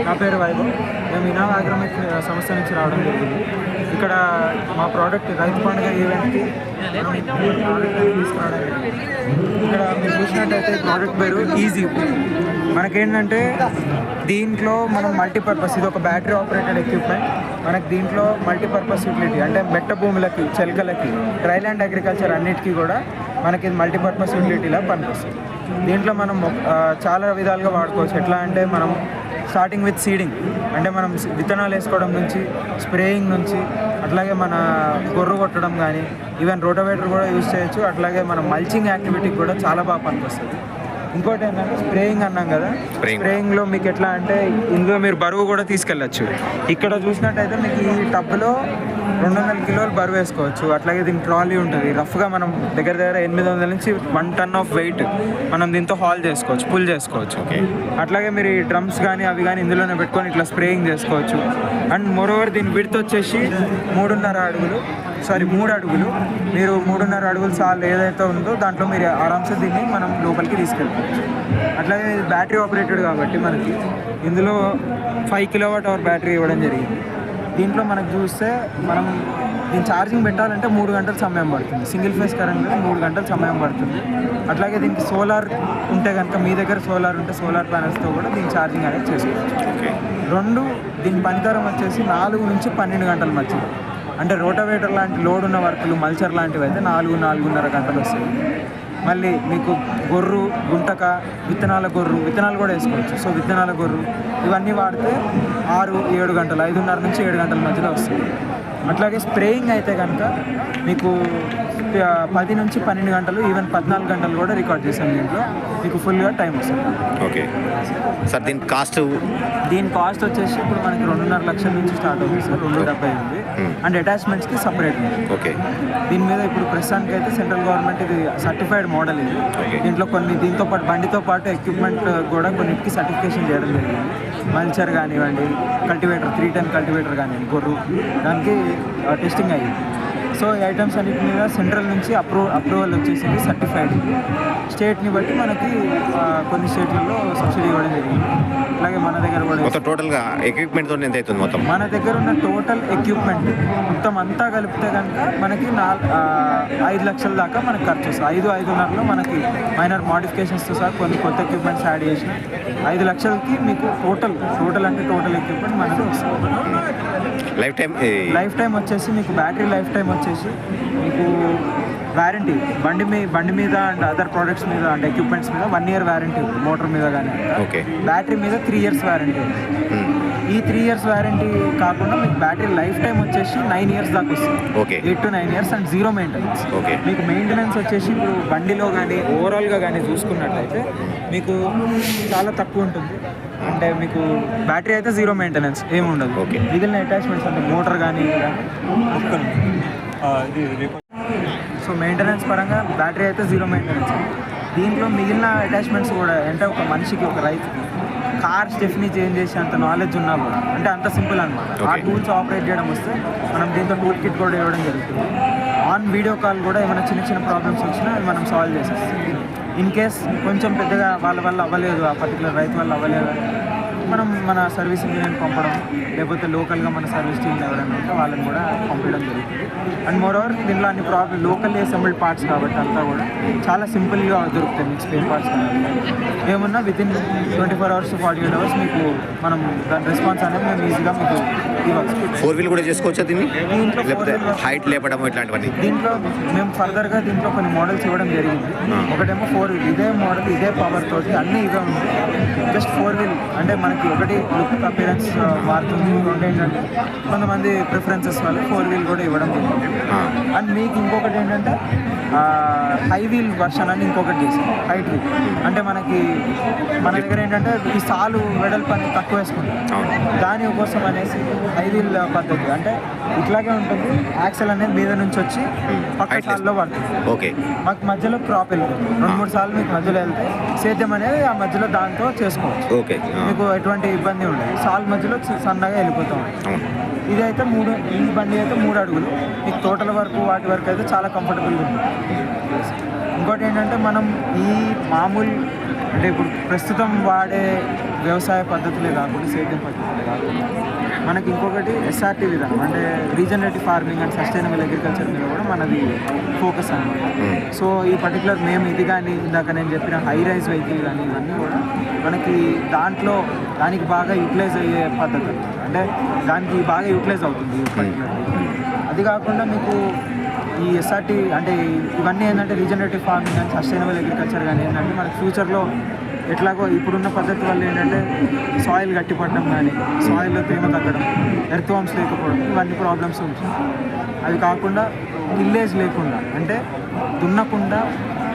నా పేరు వైభవ్. మేము ఇనామ్ అగ్రోమెక్ సంస్థ నుంచి రావడం జరిగింది. ఇక్కడ మా ప్రోడక్ట్ రైతు పండుగ ఈవెంట్కి తీసుకురావడం జరిగింది. ఇక్కడ మీరు చూసినట్టయితే ప్రోడక్ట్ పేరు ఈజీ. మనకేంటంటే దీంట్లో మనం మల్టీపర్పస్, ఇది ఒక బ్యాటరీ ఆపరేటెడ్ ఎక్విప్మెంట్. మనకి దీంట్లో మల్టీపర్పస్ యూటిలిటీ అంటే మెట్ట భూములకి, చెలకలకి, డ్రై ల్యాండ్ అగ్రికల్చర్ అన్నిటికీ కూడా మనకి ఇది మల్టీపర్పస్ యూటిలిటీలా పనికొస్తుంది. దీంట్లో మనం చాలా విధాలుగా వాడుకోవచ్చు. ఎట్లా అంటే మనం స్టార్టింగ్ విత్ సీడింగ్, అంటే మనం విత్తనాలు వేసుకోవడం నుంచి, స్ప్రేయింగ్ నుంచి, అట్లాగే మన గొర్రు కొట్టడం కానీ, ఈవెన్ రోటోవేటర్ కూడా యూజ్ చేయొచ్చు. అట్లాగే మనం మల్చింగ్ యాక్టివిటీకి కూడా చాలా బాగా పనికొస్తుంది. ఇంకోటి ఏంటంటే స్ప్రేయింగ్ అన్నాం కదా, స్ప్రేయింగ్లో మీకు ఎట్లా అంటే ఇందులో మీరు బరువు కూడా తీసుకెళ్ళచ్చు. ఇక్కడ చూసినట్టయితే మీకు ఈ టబ్లో 200 కిలోలు బరువు వేసుకోవచ్చు. అట్లాగే దీనికి ట్రాలీ ఉంటుంది. రఫ్గా మనం దగ్గర 800 నుంచి 1 టన్ ఆఫ్ వెయిట్ మనం దీంతో హాల్ చేసుకోవచ్చు, పుల్ చేసుకోవచ్చు. అట్లాగే మీరు ఈ డ్రమ్స్ కానీ అవి కానీ ఇందులోనే పెట్టుకొని ఇట్లా స్ప్రేయింగ్ చేసుకోవచ్చు. అండ్ మోరోవర్ దీని విడ్త్ వచ్చేసి 3.5 అడుగులు. మీరు 3.5 అడుగులు సార్లు ఏదైతే ఉందో దాంట్లో మీరు ఆరామ్సే దీన్ని మనం లోపలికి తీసుకెళ్ళిపోవచ్చు. అట్లాగే బ్యాటరీ ఆపరేటెడ్ కాబట్టి మనకి ఇందులో 5 kWh బ్యాటరీ ఇవ్వడం జరిగింది. దీంట్లో మనకు చూస్తే మనం దీన్ని ఛార్జింగ్ పెట్టాలంటే 3 గంటల సమయం పడుతుంది. సింగిల్ ఫేస్ కరెంట్ 3 గంటల సమయం పడుతుంది. అట్లాగే దీనికి సోలార్ ఉంటే కనుక, మీ దగ్గర సోలార్ ఉంటే సోలార్ ప్యానల్స్తో కూడా దీన్ని ఛార్జింగ్ అనేది చేసుకోవచ్చు. దీని పనితరం వచ్చేసి 4 నుంచి 12 గంటల మధ్యలో. అంటే రోటోవేటర్ లాంటి లోడ్ ఉన్న వర్కులు, మల్చర్ లాంటివి అయితే 4-4.5 గంటలు వస్తాయి. మళ్ళీ మీకు గొర్రు, గుంటక, విత్తనాలు కూడా వేసుకోవచ్చు. సో విత్తనాల గొర్రు ఇవన్నీ వాడితే 6-7 గంటలు, 5:30 నుంచి 7 గంటల మధ్యలో వస్తుంది. అట్లాగే స్ప్రేయింగ్ అయితే కనుక మీకు 10 నుంచి 12 గంటలు, ఈవెన్ 14 గంటలు కూడా రికార్డ్ చేశాను. దీంట్లో మీకు ఫుల్గా టైం వస్తుంది. ఓకే సార్, దీని కాస్ట్ వచ్చేసి ఇప్పుడు మనకి 2.5 లక్షల నుంచి స్టార్ట్ అవుతుంది సార్. 270 ఉంది. అండ్ అటాచ్మెంట్స్కి సపరేట్ ఉంది. దీని మీద ఇప్పుడు ప్రస్తుతానికి అయితే సెంట్రల్ గవర్నమెంట్ ఇది సర్టిఫైడ్ మోడల్ ఇది. దీంట్లో దీంతో పాటు బండితో పాటు ఎక్విప్మెంట్ కూడా కొన్నిటికి సర్టిఫికేషన్ చేయడం జరిగింది. మల్చర్ కానివ్వండి, కల్టివేటర్ 310 కల్టివేటర్ కానివ్వండి, గొర్రు, దానికి టెస్టింగ్ అయ్యింది. సో ఈ ఐటమ్స్ అన్నిటి మీద సెంట్రల్ నుంచి అప్రూవల్ వచ్చేసింది, సర్టిఫైడ్. స్టేట్ని బట్టి మనకి కొన్ని స్టేట్లలో సబ్సిడీ ఇవ్వడం జరిగింది. అలాగే మన దగ్గర కూడా టోటల్గా ఎక్విప్మెంట్ ఎంత అవుతుంది మొత్తం? మన దగ్గర ఉన్న టోటల్ ఎక్విప్మెంట్ మొత్తం అంతా కలిపితే కనుక మనకి 5 లక్షల దాకా మనకి ఖర్చు వస్తుంది. 5-5.5లో మనకి మైనర్ మోడిఫికేషన్స్తో సహా కొన్ని కొత్త ఎక్విప్మెంట్స్ యాడ్ చేసిన 5 లక్షలకి మీకు టోటల్ ఎక్విప్మెంట్ మనకి వస్తుంది. లైఫ్ టైం వచ్చేసి మీకు బ్యాటరీ లైఫ్ టైం వచ్చేసి మీకు వారంటీ బండి మీద అండ్ అదర్ ప్రోడక్ట్స్ మీద అంటే ఎక్విప్మెంట్స్ మీద 1 year వారంటీ ఉంది. మోటార్ మీద కానీ బ్యాటరీ మీద 3 years వారంటీ ఉంది. ఈ 3 years వారంటీ కాకుండా మీకు బ్యాటరీ లైఫ్ టైం వచ్చేసి 9 years దాకా వస్తుంది. 8 to 9 years అండ్ 0 మెయింటెనెన్స్. మీకు మెయింటెనెన్స్ వచ్చేసి ఇప్పుడు బండిలో కానీ ఓవరాల్గా కానీ చూసుకున్నట్లయితే మీకు చాలా తక్కువ ఉంటుంది. అంటే మీకు బ్యాటరీ అయితే 0 మెయింటెనెన్స్ ఏమి ఉండదు. మిగిలిన అటాచ్మెంట్స్ అంటే మోటార్ కానీ సో మెయింటెనెన్స్ పరంగా బ్యాటరీ అయితే 0 మెయింటెనెన్స్. దీంట్లో మిగిలిన అటాచ్మెంట్స్ కూడా అంటే ఒక మనిషికి, ఒక రైతుకి కార్ స్టెఫ్ని చేంజ్ చేసి అంత నాలెడ్జ్ ఉన్నా కూడా, అంటే అంత సింపుల్ అనమాట. ఆ టూల్స్ ఆపరేట్ చేయడం వస్తే మనం దీంతో టూల్ కిట్ కూడా ఇవ్వడం జరుగుతుంది. ఆన్ వీడియో కాల్ కూడా ఏమైనా చిన్న ప్రాబ్లమ్స్ వచ్చినా మనం సాల్వ్ చేసేస్తాం. ఇన్ కేస్ కొంచెం పెద్దగా వాళ్ళ వల్ల అవ్వలేదు, ఆ పర్టికులర్ రైతు వల్ల అవ్వలేదు, మనం మన సర్వీస్ ఇంజనీర్ని పంపడం, లేకపోతే లోకల్గా మన సర్వీస్ టీమ్ ఎవరైనా ఉంటే వాళ్ళని కూడా పంపించడం జరుగుతుంది. అండ్ మోరోవర్ దీంట్లో అన్ని లోకల్లీ అసెంబ్ల్డ్ పార్ట్స్ కాబట్టి అంతా కూడా చాలా సింపుల్గా దొరుకుతాయి. మీకు స్పేర్ పార్ట్స్ ఏమున్నా వితిన్ 24 hours to 48 hours మీకు మనం దాని రెస్పాన్స్ అనేది మేము ఈజీగా మీకు ఇవ్వచ్చు. 4 కూడా చేసుకోవచ్చు దీన్ని. హైట్ లేపడం ఇట్లాంటివన్నీ దీంట్లో మేము ఫర్దర్గా దీంట్లో కొన్ని మోడల్స్ ఇవ్వడం జరిగింది. ఒకటేమో 4 wheel, ఇదే మోడల్ ఇదే పవర్ తోటి అన్నీ ఇవే ఉంది. జస్ట్ 4 wheel అంటే మనకి ఒకటి లుక్ అపిరెన్స్ మారుతుంది. ఏంటంటే కొంతమంది ప్రిఫరెన్సెస్ వల్ల 4 wheel కూడా ఇవ్వడం జరిగింది. అండ్ మీకు ఇంకొకటి ఏంటంటే హై వీల్ వర్షన్ అని ఇంకొకటి చేసాం. హైట్ వీల్ అంటే మన దగ్గర ఏంటంటే ఈ సాలు వెడల్పు అనేది తక్కువ వేసుకుంటాం. దానికోసం అనేసి హై వీల్ పద్ధతి అంటే ఇట్లాగే ఉంటుంది. యాక్సెల్ అనేది మీద నుంచి వచ్చి పక్క సాల్లో పడుతుంది. మాకు మధ్యలో క్రాప్ వెళ్తుంది. 2-3 సార్లు మీకు మధ్యలో వెళ్తే సేద్యం అనేది ఆ మధ్యలో దాంతో చేసుకోవచ్చు. మీకు ఎటువంటి ఇబ్బంది ఉండదు. సాల్ మధ్యలో సన్నగా వెళ్ళిపోతాం. ఇదైతే ఈ బండి అయితే 3 అడుగులు. మీకు తోటల వరకు వాటి వరకు అయితే చాలా కంఫర్టబుల్గా ఉంది. ఇంకోటి ఏంటంటే మనం ఈ మామూలు అంటే ఇప్పుడు ప్రస్తుతం వాడే వ్యవసాయ పద్ధతులే కాకుండా సేద్యం పద్ధతులే కాకుండా మనకి ఇంకొకటి ఎస్ఆర్టీ విధానం అంటే regenerative farming and sustainable agriculture మీద కూడా మనది ఫోకస్ అనమాట. సో ఈ పర్టికులర్ మేము ఇది కానీ ఇందాక నేను చెప్పిన హై రైజ్ వెహికల్ కానీ ఇవన్నీ కూడా మనకి దానికి బాగా యూటిలైజ్ అయ్యే పద్ధతి అంటే దానికి బాగా యూటిలైజ్ అవుతుంది ఈ పర్టికులర్. అది కాకుండా మీకు ఈ ఎస్ఆర్టీ అంటే ఇవన్నీ ఏంటంటే regenerative farming and sustainable agriculture కానీ ఏంటంటే మనకి ఫ్యూచర్లో ఎట్లాగో ఇప్పుడున్న పద్ధతి వల్ల ఏంటంటే సాయిల్ గట్టిపడడం కానీ సాయిల్లో తేమ తగ్గడం ఎర్త్ వామ్స్ లేకపోవడం ఇవన్నీ ప్రాబ్లమ్స్ ఉంటాయి. అది కాకుండా విలేజ్ లేకుండా అంటే దున్నకుండా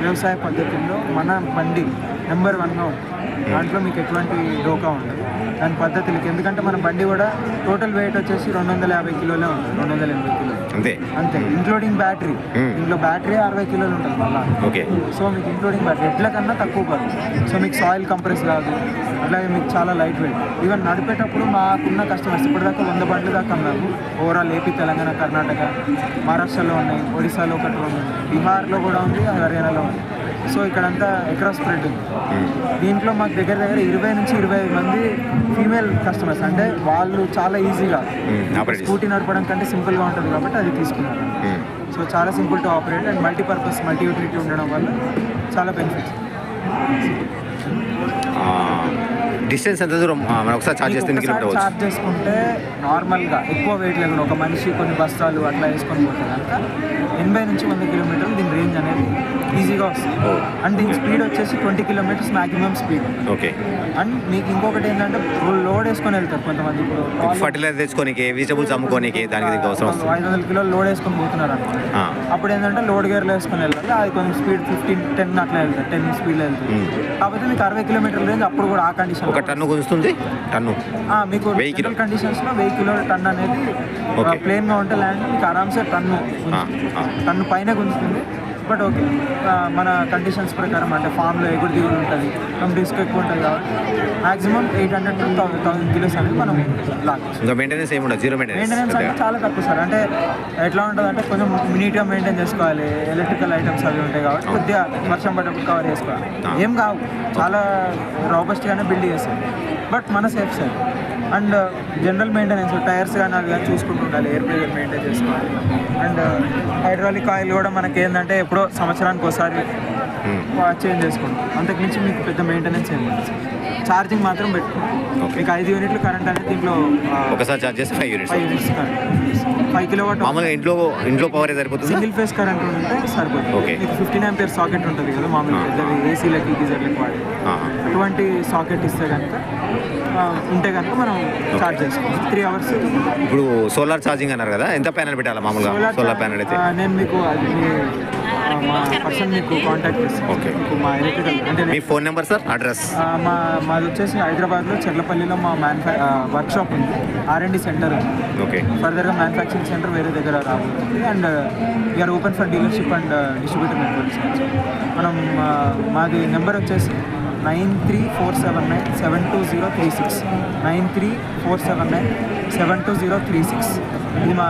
వ్యవసాయ పద్ధతుల్లో మన బండి నెంబర్ 1గా ఉంటుంది. దాంట్లో మీకు ఎటువంటి డోకా ఉండదు దాని పద్ధతులకి. ఎందుకంటే మన బండి కూడా టోటల్ వెయిట్ వచ్చేసి 250 కిలోలే ఉంటుంది, 280 కిలోలు అంతే ఇంక్లూడింగ్ బ్యాటరీ. ఇంట్లో బ్యాటరీ 60 కిలోలు ఉంటుంది మళ్ళీ. సో మీకు ఇంక్లూడింగ్ బ్యాటరీ ఎట్ల కన్నా తక్కువ కాదు. సో మీకు సాయిల్ కంప్రెస్ కాదు, అట్లాగే మీకు చాలా లైట్ వెయిట్. ఈవెన్ నడిపేటప్పుడు మాకున్న కస్టమర్స్ ఇప్పటిదాకా 100 బండ్లు దాకా అమ్మాము. ఓవరాల్ ఏపీ, తెలంగాణ, కర్ణాటక, మహారాష్ట్రలో ఉన్నాయి, ఒడిశాలో ఒకటి ఉంది, బీహార్లో కూడా ఉంది, హర్యానాలో ఉంది. సో ఇక్కడంతా అక్రాస్ స్ప్రెడ్ ఉంది. దీంట్లో మాకు దగ్గర 20 నుంచి 25 మంది ఫీమేల్ కస్టమర్స్ అంటే వాళ్ళు చాలా ఈజీగా స్కూటీ నడపడం కంటే సింపుల్గా ఉంటుంది కాబట్టి అది తీసుకున్నారు. సో చాలా simple to operate and multipurpose multi utility ఉండడం వల్ల చాలా బెనిఫిట్స్. డిస్టెన్స్ ఎంత దూరం మనం ఒకసారి ఛార్జ్ చేసుకుంటే నార్మల్గా ఎక్కువ వెయిట్ లేకుండా ఒక మనిషి కొన్ని బస్తాలు అట్లా వేసుకొని పోతే కనుక 80 నుంచి 100 కిలోమీటర్లు దీని రేంజ్ అనేది ఈజీగా వస్తుంది. అండ్ దీని స్పీడ్ వచ్చేసి 20 కిలోమీటర్స్ మ్యాక్సిమం స్పీడ్. అండ్ మీకు ఇంకొకటి ఏంటంటే లోడ్ వేసుకొని వెళ్తారు కొంతమంది. ఇప్పుడు ఫర్టిలైజర్ తెచ్చుకోనికి, వెజిటబుల్స్ అమ్ముకోనికి దానికి అవసరం 500 కిలోలు లోడ్ వేసుకొని పోతున్నారు అనుకోండి. అప్పుడు ఏంటంటే లోడ్ గేర్లు వేసుకొని వెళ్ళాలి. అది కొంచెం స్పీడ్ 15-10 అట్లా వెళ్తారు, 10 స్పీడ్లో వెళ్తుంది. కాకపోతే మీకు 60 కిలోమీటర్ల రేంజ్ అప్పుడు కూడా ఆ కండిషన్ టన్ను గుంజుతుంది. మీకు వెహికల్ కండిషన్స్లో 1000 కిలోల టన్ అనేది ప్లేన్గా ఉంటే ల్యాండ్ మీకు ఆరామ్సే టన్ను పైన గుంజుతుంది. బట్ ఓకే మన కండిషన్స్ ప్రకారం అంటే ఫామ్లో ఎగుడు దిగుడు ఉంటుంది, మనం రిస్క్ ఎక్కువ ఉంటుంది కాబట్టి మ్యాక్సిమం 800 to 1000 కిలోస్ అనేది మనం లాగచ్చు. మెయింటెనెన్స్ ఏముండదు, జీరో మెయింటెనెన్స్ అంటే చాలా తక్కువ సార్. అంటే ఎట్లా ఉంటుంది అంటే కొంచెం నీట్గా మెయింటైన్ చేసుకోవాలి. ఎలక్ట్రికల్ ఐటమ్స్ అవి ఉంటాయి కాబట్టి కొద్దిగా వర్షం పడ్డప్పుడు కవర్ చేసుకోవాలి. ఏం కావు, చాలా రాబస్ట్గానే బిల్డ్ చేస్తాయి. బట్ మన safe side and general maintenance tyres కానీ అవి కానీ చూసుకుంటూ ఉండాలి. ఎయిర్ ప్రెజర్ మెయింటైన్ చేసుకోవాలి. అండ్ హైడ్రాలిక్ ఆయిల్ కూడా మనకి ఏంటంటే ఎప్పుడో సంవత్సరానికి ఒకసారి చేంజ్ చేసుకుంటాం. అంతకుమించి మీకు పెద్ద మెయింటెనెన్స్ ఏమి ఉంటుంది. ఛార్జింగ్ మాత్రం పెట్టుకోండి. మీకు 5 యూనిట్లు కరెంట్ అనేది దీంట్లో ఒకసారి ఛార్జ్ చేస్తే 5 యూనిట్స్ కరెంట్ 5 కిలోవాట్. మామూలుగా ఇంట్లో పవర్ సరిపోతుంది. సింగిల్ ఫేస్ కరెంట్ ఉంటే సరిపోతుంది. మీకు 15 ఆంపియర్ సాకెట్ ఉంటుంది కదా మామూలుగా పెద్దవి ఏసీలకి గీజర్లకి వాడి అటువంటి సాకెట్ ఇస్తే కనుక ఉంటే కనుక మనం ఛార్జ్ చేసుకోవచ్చు 3 అవర్స్. ఇప్పుడు సోలార్ ఛార్జింగ్ అన్నారు కదా, ఎంత ప్యానల్ పెట్టాలి మామూలుగా? సోలార్ ప్యానల్ అయితే నేను మీకు మా పర్సన్ మీకు కాంటాక్ట్ చేస్తాను. ఓకే, మా ఎలక్ట్రికల్ అంటే మీ ఫోన్ నెంబర్ సార్, అడ్రస్? మాది వచ్చేసి హైదరాబాద్లో చెర్లపల్లిలో మా వర్క్షాప్ ఉంది, R&D సెంటర్ ఉంది. ఓకే, ఫర్దర్గా మ్యానుఫ్యాక్చరింగ్ సెంటర్ వేరే దగ్గర రాబోతుంది. And we are open for dealership and distributor networks. మనం మాది నెంబర్ వచ్చేసి 9347972036 9347972036. ఇది మా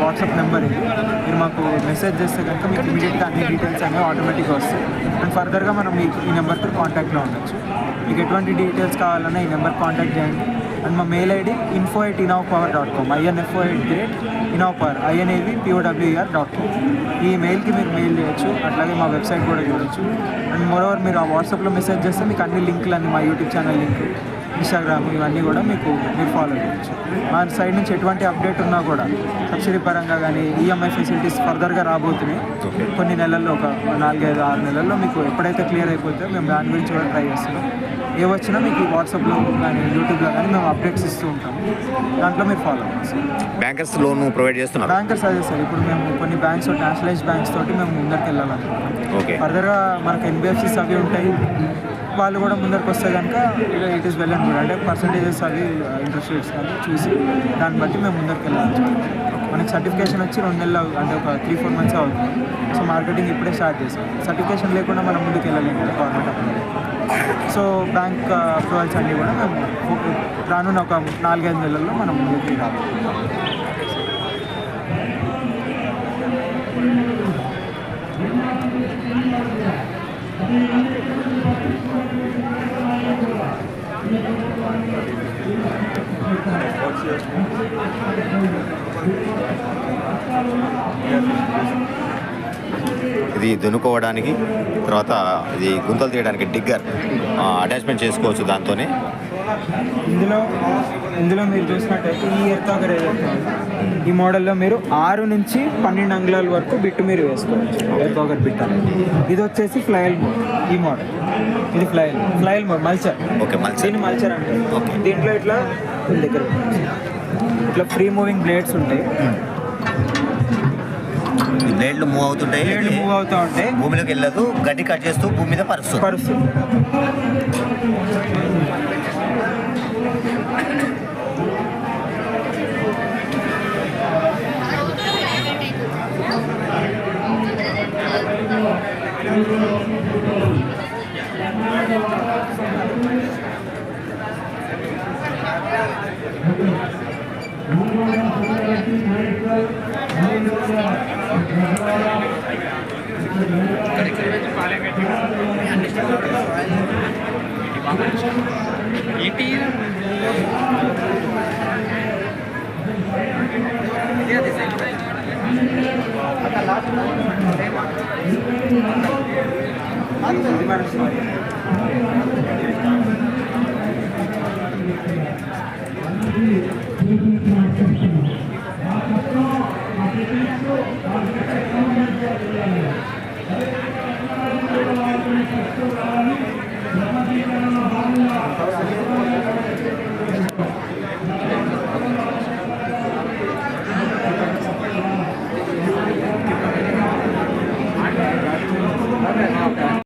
వాట్సాప్ నెంబర్. ఇది మీరు మాకు మెసేజ్ చేస్తే కనుక మీకు ఇమీడియట్గా అన్ని డీటెయిల్స్ అనేవి ఆటోమేటిక్గా వస్తాయి. అండ్ ఫర్దర్గా మనం మీకు ఈ నెంబర్తో కాంటాక్ట్లో ఉండొచ్చు. మీకు ఎటువంటి డీటెయిల్స్ కావాలన్నా ఈ నెంబర్ కాంటాక్ట్ చేయండి. అండ్ మా mail ID info@innovpower.com info@innovpower inavpower.com. ఈ మెయిల్కి మీరు మెయిల్ చేయొచ్చు. అట్లాగే మా వెబ్సైట్ కూడా చూడొచ్చు. అండ్ మోరోవర్ మీరు ఆ వాట్సాప్లో మెసేజ్ చేస్తే మీకు అన్ని లింకులు అన్ని మా యూట్యూబ్ ఛానల్ లింక్, ఇన్స్టాగ్రామ్ ఇవన్నీ కూడా మీరు ఫాలో చేయొచ్చు. మా సైడ్ నుంచి ఎటువంటి అప్డేట్ ఉన్నా కూడా సబ్సిడీ పరంగా కానీ ఈఎంఐ ఫెసిలిటీస్ ఫర్దర్గా రాబోతున్నాయి. కొన్ని నెలల్లో ఒక 4-5-6 నెలల్లో మీకు ఎప్పుడైతే క్లియర్ అయిపోతే మేము దాని గురించి కూడా ట్రై చేస్తున్నాం. ఏ వచ్చినా మీకు వాట్సాప్లో కానీ యూట్యూబ్లో కానీ మేము అప్డేట్స్ ఇస్తూ ఉంటాము. దాంట్లో మీరు ఫాలో అవ్వచ్చు. బ్యాంకర్స్ లోన్ ప్రొవైడ్ చేస్తున్నారు? బ్యాంకర్స్ అదే సార్. ఇప్పుడు మేము కొన్ని బ్యాంక్స్ నేషనలైజ్డ్ బ్యాంక్స్ తోటి మేము ముందరికి వెళ్ళాలనుకుంటాం. ఓకే, ఫర్దర్గా మనకు NBFCs అవి ఉంటాయి, వాళ్ళు కూడా ముందరికి వస్తే కనుక it is well and good. అంటే పర్సంటేజెస్ అవి ఇంట్రెస్ట్ రేట్స్ కానీ చూసి దాన్ని బట్టి మేము ముందరికి వెళ్ళాలి. మనకి సర్టిఫికేషన్ వచ్చి 2 నెలలు అంటే ఒక 3-4 మంత్స్ అవుతుంది. సో మార్కెటింగ్ ఇప్పుడే స్టార్ట్ చేసాం. సర్టిఫికేషన్ లేకుండా మనం ముందుకు వెళ్ళలేము కదా government approval. So bank approvals అన్నీ కూడా మేము రానున్న ఒక 4-5 నెలల్లో మనం ముందుకు రావాలి. ఇది దున్నుకోవడానికి, తర్వాత ఇది గుంతలు తీయడానికి డిగ్గర్ అటాచ్మెంట్ చేసుకోవచ్చు దాంతోనే. ఇందులో మీరు చూసినట్టయితే ఈ ఎర్తాగర్ ఏదైతే ఉందో, ఈ మోడల్లో మీరు 6 నుంచి 12 అంగుళాల వరకు బిట్టు మీరు వేసుకోవచ్చు. ఎర్తాగర్ బిట్ అనేది ఇది వచ్చేసి ఫ్లైల్ మోడ్. ఈ మోడల్ ఇది flail mode mulcher. Okay, mulcher. దీన్ని మల్చర్ అంటే దీంట్లో ఇట్లా దగ్గర ఇట్లా ఫ్రీ మూవింగ్ బ్లేడ్స్ ఉంటాయి. బ్లేడ్లు మూవ్ అవుతూ ఉంటాయి, భూమిలోకి వెళ్ళదు, గడ్డి కట్ చేస్తూ భూమి మీద పరుస్తుంది. ఏంటి ఇది